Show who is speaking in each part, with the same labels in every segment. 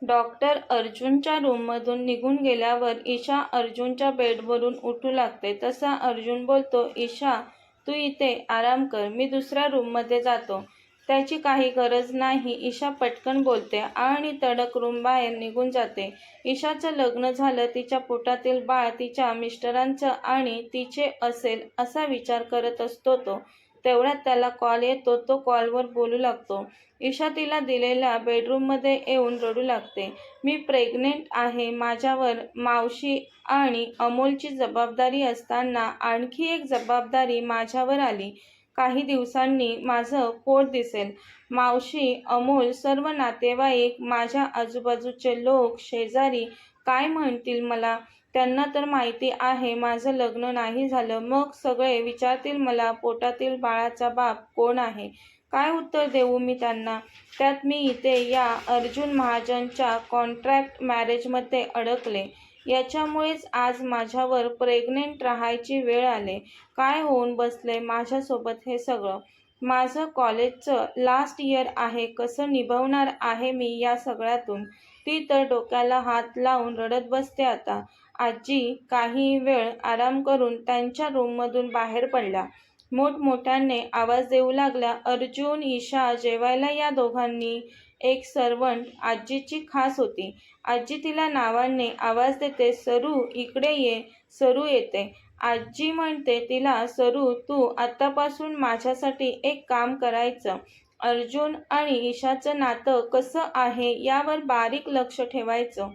Speaker 1: Doctor अर्जुनच्या रूममधून निघून गेल्यावर ईशा अर्जुनच्या बेडवरून उठू लागते. तसा अर्जुन बोलतो, ईशा तू इथे आराम कर, मी दुसऱ्या रूममध्ये जातो. त्याची काही गरज नाही, ईशा पटकन बोलते आणि तडक रूमबाहेर निघून जाते. ईशाचं लग्न झालं, तिच्या पोटातील बाळ तिच्या मिस्टरांचं आणि तिचे असेल असा विचार करत असतो तो. तेवढ्यात त्याला कॉल येतो. तो कॉलवर बोलू लागतो. ईशा तिला दिलेल्या बेडरूममध्ये येऊन रडू लागते. मी प्रेग्नेंट आहे. माझ्यावर मावशी आणि अमोलची जबाबदारी असताना आणखी एक जबाबदारी माझ्यावर आली. काही दिवसांनी माझं पोट दिसेल. मावशी, अमोल, सर्व नातेवाईक, माझ्या आजूबाजूचे लोक, शेजारी काय म्हणतील मला? त्यांना तर माहिती आहे माझं लग्न नाही झालं. मग सगळे विचारतील मला, पोटातील बाळाचा बाप कोण आहे? काय उत्तर देऊ मी त्यांना? त्यात मी इथे या अर्जुन महाजनच्या कॉन्ट्रॅक्ट मॅरेजमध्ये अडकले. याच्यामुळेच आज माझ्यावर प्रेग्नेंट राहायची वेळ आली. काय होऊन बसले माझ्यासोबत हे सगळं? माझं कॉलेजचं लास्ट इयर आहे. कसं निभावणार आहे मी या सगळ्यातून? ती तर डोक्याला हात लावून रडत बसते आता. आजी काही वेळ आराम करून त्यांच्या रूममधून बाहेर पडल्या. मोठमोठ्याने आवाज देऊ लागल्या, अर्जुन, ईशा जेवायला या दोघांनी. एक सर्वंट आजीची खास होती. आजी तिला नावाने आवाज देते, सरू इकडे ये. सरू येते. आजी म्हणते तिला, सरू तू आत्तापासून माझ्यासाठी एक काम करायचं. अर्जुन आणि ईशाचं नातं कसं आहे यावर बारीक लक्ष ठेवायचं.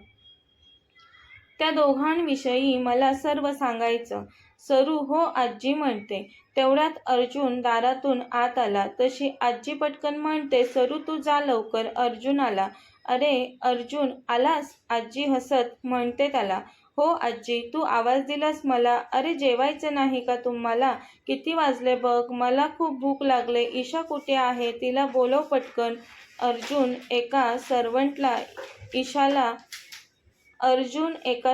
Speaker 1: त्या दोघांविषयी मला सर्व सांगायचं. सरू हो आजी म्हणते. तेवढ्यात अर्जुन दारातून आत आला. तशी आजी पटकन म्हणते, सरू तू जा लवकर. अर्जुन आला. अरे अर्जुन आलास? आजी हसत म्हणते त्याला. हो आजी, तू आवाज दिलास मला. अरे जेवायचं नाही का तुम्हाला? किती वाजले बघ, मला खूप भूक लागले. ईशा कुठे आहे? तिला बोलव पटकन. अर्जुन एका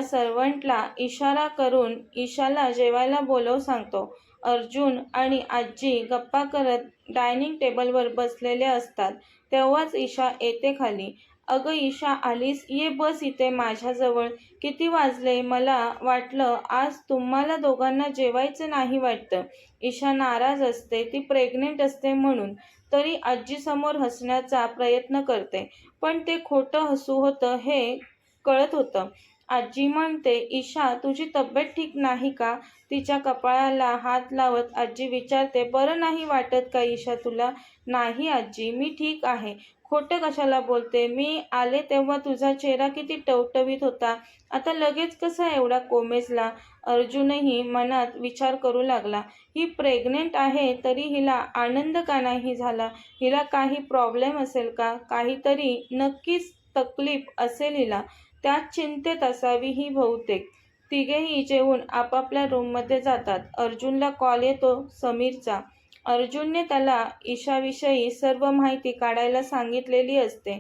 Speaker 1: सर्वंटला इशारा करून ईशाला जेवायला बोलव सांगतो. अर्जुन आणि आजी गप्पा करत डायनिंग टेबलवर बसलेले असतात. तेव्हाच ईशा येते खाली. अगं ईशा आलीस? ये बस इथे माझ्याजवळ. किती वाजले? मला वाटलं आज तुम्हाला दोघांना जेवायचं नाही वाटतं. ईशा नाराज असते. ती प्रेग्नेंट असते म्हणून. तरी आजीसमोर हसण्याचा प्रयत्न करते. पण ते खोटं हसू होतं हे कळत होतं. आजी म्हणते, ईशा तुझी तब्येत ठीक नाही का? तिच्या कपाळाला हात लावत आजी विचारते, बरं नाही वाटत का ईशा तुला? नाही आजी, मी ठीक आहे. खोटं कशाला बोलते? मी आले तेव्हा तुझा चेहरा किती टवटवीत होता. आता लगेच कसा एवढा कोमेजला? अर्जुनही मनात विचार करू लागला. ही प्रेग्नेंट आहे तरी हिला आनंद का नाही झाला? हिला काही प्रॉब्लेम असेल का? काहीतरी नक्कीच तकलीफ असेल हिला. त्यात चिंतेत असावी ही बहुतेक. तिघेही जेवून आपापल्या रूममध्ये जातात. अर्जुनला कॉल येतो समीरचा. अर्जुनने त्याला ईशाविषयी सर्व माहिती काढायला सांगितलेली असते.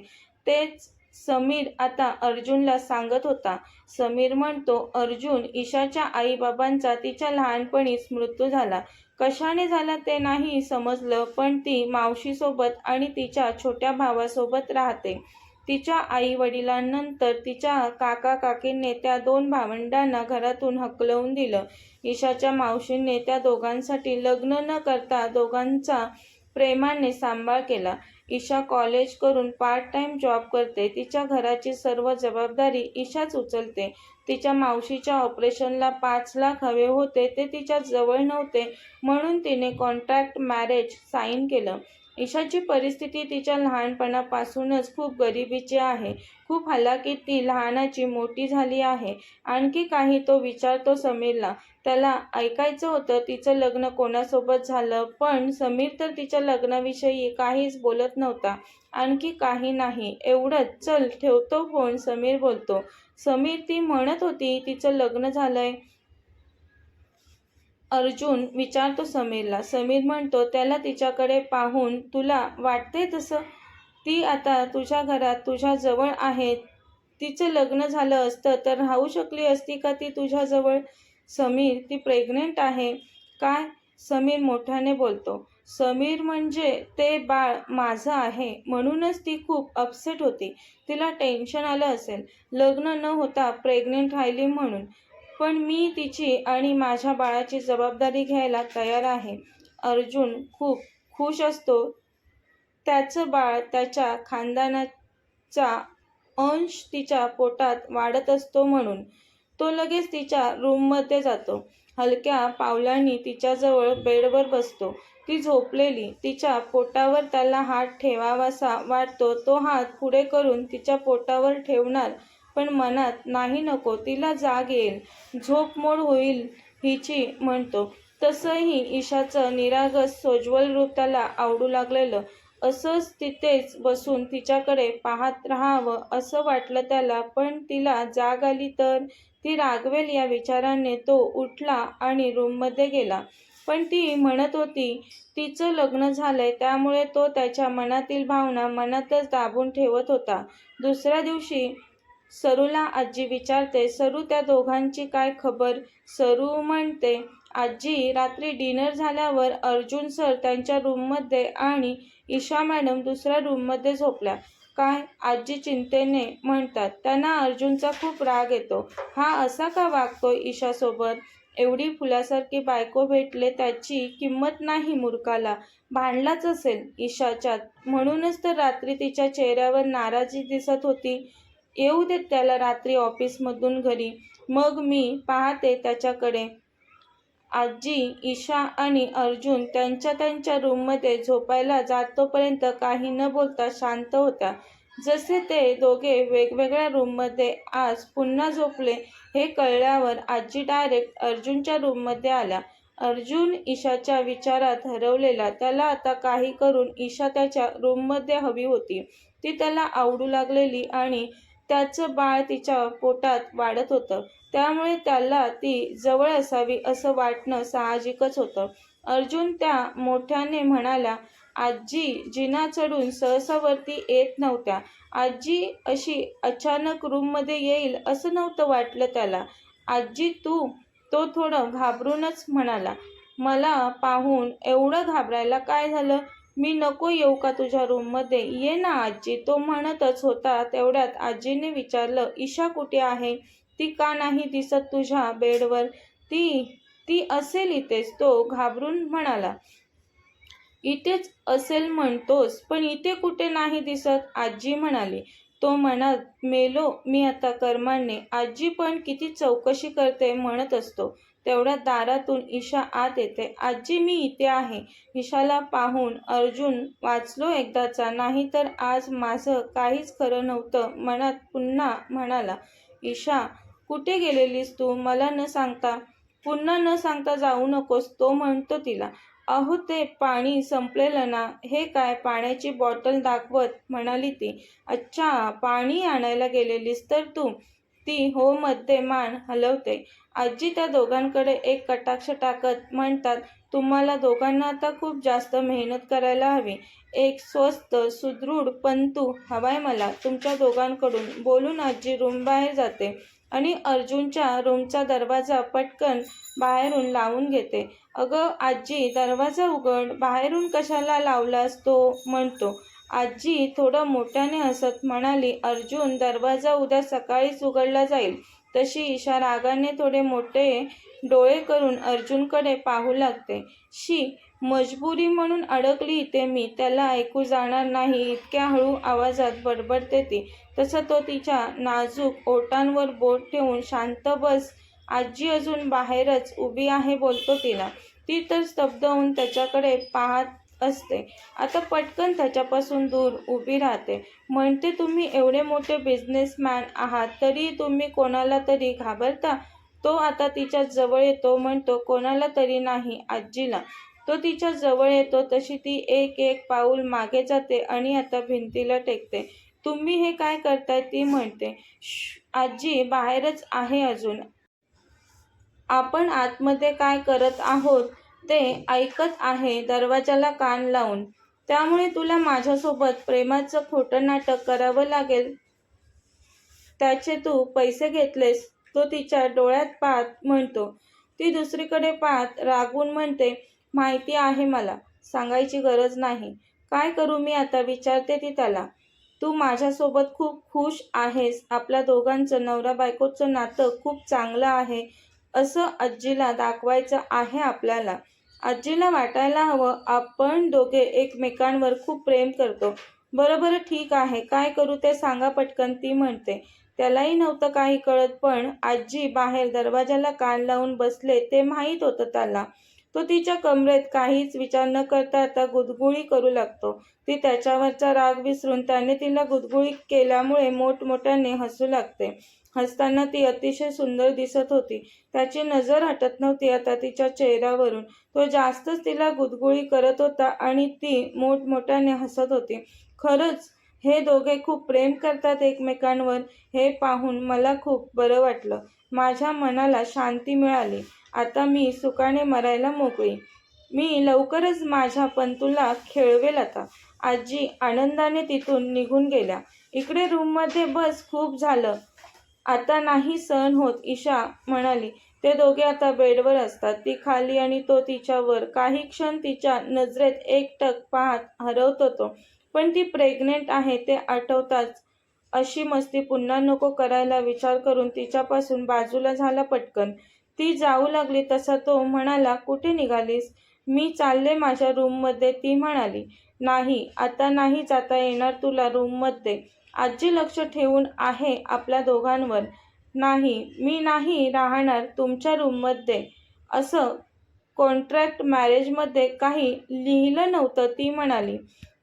Speaker 1: तेच समीर आता अर्जुनला सांगत होता. समीर म्हणतो, अर्जुन, ईशाच्या आईबाबांचा तिच्या लहानपणीच मृत्यू झाला. कशाने झाला ते नाही समजलं, पण ती मावशीसोबत आणि तिच्या छोट्या भावासोबत राहते. तिच्या आई वडिलांनंतर तिच्या काका काकींनी त्या दोन भावंडांना घरातून हकलवून दिलं. ईशाच्या मावशीने त्या दोघांसाठी लग्न न करता दोघांचा प्रेमाने सांभाळ केला. ईशा कॉलेज करून पार्ट टाइम जॉब करते. तिच्या घराची सर्व जबाबदारी ईशाच उचलते. तिच्या मावशीच्या ऑपरेशनला 5 लाख हवे होते, ते तिच्या जवळ नव्हते म्हणून तिने कॉन्ट्रॅक्ट मॅरेज साईन केलं. ईशाची परिस्थिती तिच्या लहानपणापासूनच खूप गरिबीची आहे. खूप हलाखीत ती लहानाची मोठी झाली आहे. आणखी काही तो विचारतो समीरला. त्याला ऐकायचं होतं तिचं लग्न कोणासोबत झालं, पण समीर तर तिच्या लग्नाविषयी काहीच बोलत नव्हता. आणखी काही नाही, एवढंच. चल ठेवतो फोन, समीर बोलतो. समीर, ती म्हणत होती तिचं लग्न झालंय. अर्जुन विचारतो समीरला. समीर म्हणतो, त्याला तिच्याकडे पाहून तुला वाटतंय तसं? ती आता तुझ्या घरात तुझ्या जवळ आहे. तिचं लग्न झालं असतं तर राहू शकली असती का ती तुझ्याजवळ? समीर, ती प्रेग्नेंट आहे. काय? समीर मोठ्याने बोलतो. समीर म्हणजे ते बाळ माझं आहे म्हणूनच ती खूप अपसेट होती. तिला टेन्शन आलं असेल, लग्न न होता प्रेग्नेंट राहिली म्हणून. पण मी तिची आणि माझ्या बाळाची जबाबदारी घ्यायला तयार आहे. अर्जुन खूप खुश असतो. त्याचं बाळ, त्याच्या खानदानाचा अंश तिच्या पोटात वाढत असतो म्हणून. तो लगेच तिच्या रूममध्ये जातो. हलक्या पावलांनी तिच्याजवळ बेडवर बसतो. ती झोपलेली. तिच्या पोटावर त्याला हात ठेवावासा वाटतो. तो हात पुढे करून तिच्या पोटावर ठेवणार, पण मनात नाही नको, तिला जाग येईल, झोप मोड होईल हिची म्हणतो. तसंही ईशाचं निरागस सोज्वल रूप त्याला आवडू लागलेलं. असंच तिथेच बसून तिच्याकडे पाहत राहावं असं वाटलं त्याला. पण तिला जाग आली तर ती रागवेल या विचाराने तो उठला आणि रूममध्ये गेला. पण ती म्हणत होती तिचं लग्न झालंय, त्यामुळे तो त्याच्या मनातील भावना मनातच दाबून ठेवत होता. दुसऱ्या दिवशी सरूला आजी विचारते, सरू, त्या दोघांची काय खबर? सरू म्हणते, आजी, रात्री डिनर झाल्यावर अर्जुन सर त्यांच्या रूममध्ये आणि ईशा मॅडम दुसऱ्या रूममध्ये झोपल्या. काय? आजी चिंतेने म्हणतात. त्यांना अर्जुनचा खूप राग येतो. हा असा का वागतोय ईशासोबत? एवढी फुलासारखी बायको भेटले, त्याची किंमत नाही मूर्खाला. भांडलाच असेल ईशाच्यात, म्हणूनच तर रात्री तिच्या चेहऱ्यावर नाराजी दिसत होती. येऊ देत त्याला रात्री ऑफिसमधून घरी, मग मी पाहते त्याच्याकडे. आजी ईशा आणि अर्जुन त्यांच्या रूममध्ये झोपायला जातोपर्यंत काही न बोलता शांत होत्या. जसे ते दोघे वेगवेगळ्या रूममध्ये आज पुन्हा झोपले हे कळल्यावर आजी डायरेक्ट अर्जुनच्या रूममध्ये आल्या. अर्जुन ईशाच्या विचारात हरवलेला. त्याला आता काही करून ईशा त्याच्या रूममध्ये हवी होती. ती त्याला आवडू लागलेली आणि त्याचं बाळ तिच्या पोटात वाढत होतं. त्यामुळे त्याला ती जवळ असावी असं वाटणं साहजिकच होतं. अर्जुन त्या मोठ्याने म्हणाला, आजी जिना चढून सहसा वरती येत नव्हत्या. आजी अशी अचानक रूममध्ये येईल असं नव्हतं वाटलं त्याला. आजी तू? तो थोडं घाबरूनच म्हणाला. मला पाहून एवढं घाबरायला काय झालं? मी नको येऊ का तुझ्या रूममध्ये? ये ना आजी. तो म्हणतच होता तेवढ्यात आजीने विचारलं, ईशा कुठे आहे? ती का नाही दिसत तुझ्या बेडवर? ती असेल इथेच. तो घाबरून म्हणाला. इथेच असेल म्हणतोस, पण इथे कुठे नाही दिसत, आजी म्हणाली. तो म्हणाला, मेलो मी आता कर्माने. आजी पण किती चौकशी करते म्हणत असतो. तेवढ्या दारातून ईशा आत येते. आजी मी इथे आहे. ईशाला पाहून अर्जुन वाचलो एकदाचा, नाही तर आज माझं काहीच खरं नव्हतं. मनात पुन्हा म्हणाला, ईशा कुठे गेलेलीस तू मला न सांगता? पुन्हा न सांगता जाऊ नकोस, तो म्हणतो तिला. अहो ते पाणी संपलेलं ना. हे काय? पाण्याची बॉटल दाखवत म्हणाली ती. अच्छा, पाणी आणायला गेलेलीस तर तू? ती हो मध्ये मान हलवते. आजी त्या दोघांकडे एक कटाक्ष टाकत म्हणतात, तुम्हाला दोघांना आता खूप जास्त मेहनत करायला हवी. एक स्वस्थ सुदृढ पंतू हवाय मला तुमच्या दोघांकडून. बोलून आजी रूमबाहेर जाते आणि अर्जुनच्या रूमचा दरवाजा पटकन बाहेरून लावून घेते. अगं आजी, दरवाजा उघड. बाहेरून कशाला लावलास? तो म्हणतो. आजी थोडं मोठ्याने हसत म्हणाली, अर्जुन, दरवाजा उद्या सकाळीच उघडला जाईल. तशी ईशा रागाने थोडे मोठे डोळे करून अर्जुनकडे पाहू लागते. शी, मजबुरी म्हणून अडकली इथे मी. त्याला ऐकू जाणार नाही इतक्या हळू आवाजात बडबडते ती. तसं तो तिच्या नाजूक ओठांवर बोट ठेवून, शांत बस आजी, अजून बाहेरच उभी आहे बोलतो तिला. ती तर स्तब्ध होऊन त्याच्याकडे पाहत असते. आता पटकन त्याच्यापासून दूर उभी राहते. म्हणते, तुम्ही एवढे मोठे बिझनेसमॅन आहात तरी तुम्ही कोणाला तरी घाबरता? तो आता तिच्या जवळ येतो. म्हणतो, कोणाला तरी नाही, आजीला. तो तिच्या जवळ येतो तशी ती एक एक पाऊल मागे जाते आणि आता भिंतीला टेकते. तुम्ही हे काय करताय? ती म्हणते. आजी बाहेरच आहे अजून. आपण आतमध्ये काय करत आहोत ते ऐकत आहे दरवाजाला कान लावून. त्यामुळे तुला माझ्यासोबत प्रेमाचं खोटं नाटक करावं लागेल. त्याचे तू पैसे घेतलेस. तो तिच्या डोळ्यात पाहत म्हणतो. ती दुसरीकडे पाहत रागवून म्हणते, माहिती आहे मला. सांगायची गरज नाही. काय करू मी आता, विचारते ती त्याला. तू माझ्यासोबत खूप खुश आहेस, आपल्या दोघांचं नवरा बायकोचं नातं खूप चांगलं आहे असं आजीला दाखवायचं आहे आपल्याला. आजीला वाटायला हवं आपण दोघे एकमेकांवर खूप प्रेम करतो. बरं ठीक आहे, काय करू ते सांगा पटकन, ती म्हणते. त्यालाही नव्हतं काही कळत, पण आजी बाहेर दरवाजाला कान लावून बसले ते माहीत होतं त्याला. तो तिच्या कमरेत काहीच विचार न करता आता गुदगुळी करू लागतो. ती त्याच्यावरचा राग विसरून त्याने तिला गुदगुळी केल्यामुळे मोठमोठ्याने हसू लागते. हसताना ती अतिशय सुंदर दिसत होती. त्याची नजर हटत नव्हती आता तिच्या चेहऱ्यावरून. तो जास्तच तिला गुदगुळी करत होता आणि ती मोठमोठ्याने हसत होती. खरंच हे दोघे खूप प्रेम करतात एकमेकांवर, हे पाहून मला खूप बरं वाटलं. माझ्या मनाला शांती मिळाली. आता मी सुखाने मरायला मोकळी. मी लवकरच माझ्या पंतूला खेळवेल आता. आजी आनंदाने तिथून निघून गेल्या. इकडे रूममध्ये बस, खूप झालं. आता नाही सहन होत, ईशा म्हणाली. ते दोघे आता बेडवर असतात. ती खाली आणि तो तिच्यावर. काही क्षण तिच्या नजरेत एकटक पाहत हरवतो तो. पण ती प्रेग्नेंट आहे ते आठवताच अशी मस्ती पुन्हा नको करायला विचार करून तिच्यापासून बाजूला झाला पटकन. ती जाऊ लागली तसा तो म्हणाला, कुठे निघालीस? मी चालले माझ्या रूममध्ये, ती म्हणाली. नाही, आता नाही जाता येणार तुला रूममध्ये. आजी लक्ष ठेवून आहे आपल्या दोघांवर. नाही, मी नाही राहणार तुमच्या रूममध्ये. असं कॉन्ट्रॅक्ट मॅरेजमध्ये काही लिहिलं नव्हतं, ती म्हणाली.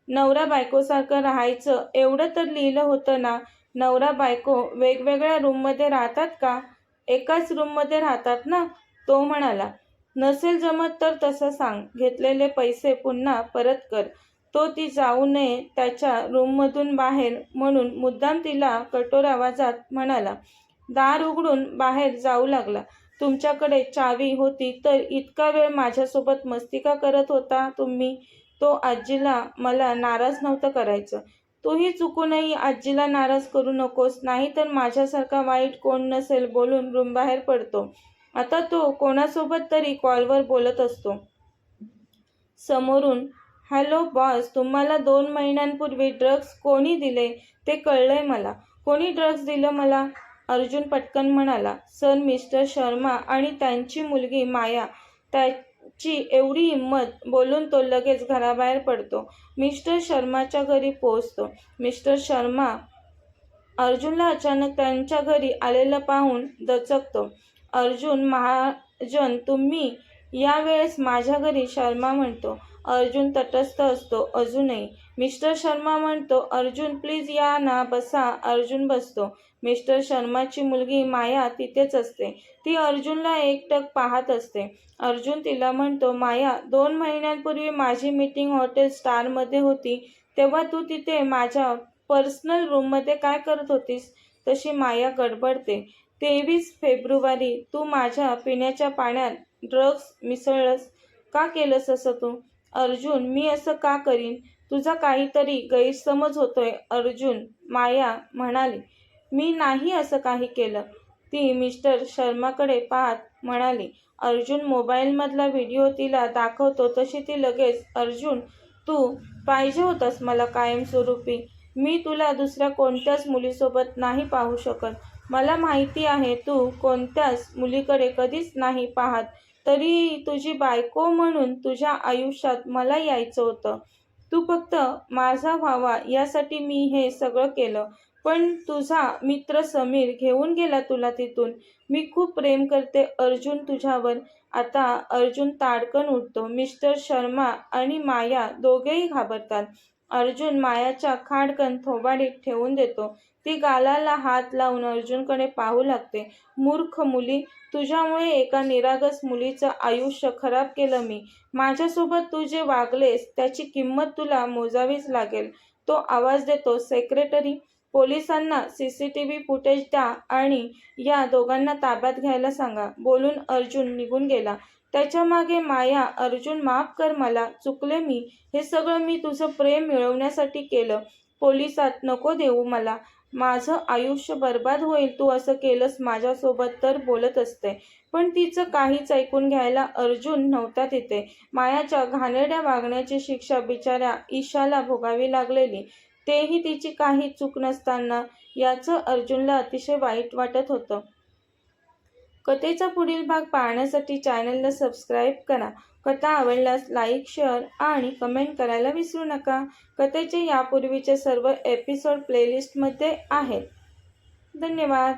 Speaker 1: नवरा बायकोसारखं राहायचं एवढं तर लिहिलं होतं ना. नवरा बायको वेगवेगळ्या रूममध्ये राहतात का? एकाच रूममध्ये राहतात ना, तो म्हणाला. नसेल जमत तर तसं सांग. घेतलेले पैसे पुन्हा परत कर. तो ती जाऊ नये त्याच्या रूममधून बाहेर म्हणून मुद्दाम तिला कठोर आवाजात म्हणाला. दार उघडून बाहेर जाऊ लागला. तुमच्याकडे चावी होती तर इतका वेळ माझ्यासोबत मस्ती का करत होता तुम्ही? तो आजीला मला नाराज नव्हतं करायचं. तूही चुकूनही आजीला नाराज करू नकोस, नाहीतर माझ्यासारखा वाईट कोण नसेल, बोलून रूमबाहेर पडतो. आता तो कोणासोबत तरी कॉलवर बोलत असतो. समोरून, हॅलो बॉस, तुम्हाला 2 महिन्यांपूर्वी ड्रग्ज कोणी दिले ते कळलंय मला. कोणी ड्रग्ज दिलं मला? अर्जुन पटकन म्हणाला. सर मिस्टर शर्मा आणि त्यांची मुलगी माया. त्याची एवढी हिंमत, बोलून तो लगेच घराबाहेर पडतो. मिस्टर शर्माच्या घरी पोहोचतो. मिस्टर शर्मा अर्जुनला अचानक त्यांच्या घरी आलेलं पाहून दचकतो. अर्जुन महाजन, तुम्ही यावेळेस माझ्या घरी? शर्मा म्हणतो. अर्जुन तटस्थ असतो अजूनही. मिस्टर शर्मा म्हणतो, अर्जुन प्लीज या ना, बसा. अर्जुन बसतो. मिस्टर शर्माची मुलगी माया तिथेच असते. ती अर्जुनला एकटक पाहत असते. अर्जुन तिला म्हणतो, माया, 2 महिन्यांपूर्वी माझी मीटिंग हॉटेल स्टारमध्ये होती, तेव्हा तू तिथे माझ्या पर्सनल रूममध्ये काय करत होतीस? तशी माया गडबडते. 23 फेब्रुवारी तू माझ्या पिण्याच्या पाण्यात ड्रग्ज मिसळलंस. का केलंस असं तू? अर्जुन, मी असं का करीन? तुझा काहीतरी गैरसमज होतोय अर्जुन, माया म्हणाली. मी नाही असं काही केलं. ती मिस्टर शर्माकडे पाहत म्हणाली. अर्जुन मोबाईलमधला व्हिडिओ तिला दाखवतो तशी ती लगेच, अर्जुन, तू पाहिजे होतास मला कायमस्वरूपी. मी तुला दुसऱ्या कोणत्याच मुलीसोबत नाही पाहू शकत. मला माहिती आहे तू कोणत्याच मुलीकडे कधीच नाही पाहत. तरी तुझी बायको म्हणून तुझ्या आयुष्यात मला यायचं होतं. तू फक्त माझा व्हावा यासाठी मी हे सगळं केलं. पण तुझा मित्र समीर घेऊन गेला तुला तिथून. मी खूप प्रेम करते अर्जुन तुझ्यावर. आता अर्जुन ताडकन उठतो. मिस्टर शर्मा आणि माया दोघेही घाबरतात. अर्जुन मायाच्या खाडकन थोबाडीत ठेवून देतो. ती गालाला हात लावून अर्जुनकडे पाहू लागते. मूर्ख मुली, तुझ्यामुळे एका निरागस मुलीचं आयुष्य खराब केलं मी. माझ्यासोबत तू जे वागलेस त्याची किंमत तुला मोजावीच लागेल. तो आवाज देतो, सेक्रेटरी, पोलिसांना सीसीटीव्ही फुटेज द्या आणि या दोघांना ताब्यात घ्यायला सांगा. बोलून अर्जुन निघून गेला. त्याच्या मागे माया, अर्जुन माफ कर मला, चुकले मी. हे सगळं मी तुझं प्रेम मिळवण्यासाठी केलं. पोलिसात नको देऊ मला. माझं आयुष्य बर्बाद होईल तू असं केलंस माझ्यासोबत तर बोलत असते. पण तिचं काहीच ऐकून घ्यायला अर्जुन नव्हता तिथे. मायाच्या घाणेरड्या वागण्याची शिक्षा बिचाऱ्या ईशाला भोगावी लागलेली, तेही तिची काही चूक नसताना. याचं अर्जुनला अतिशय वाईट वाटत होतं. कथेचा पुढील भाग पाहण्यासाठी चॅनलला सबस्क्राईब करा. कथा आवडल्यास लाईक, शेअर आणि कमेंट करायला विसरू नका. कथेचे यापूर्वीचे सर्व एपिसोड प्लेलिस्टमध्ये आहेत. धन्यवाद.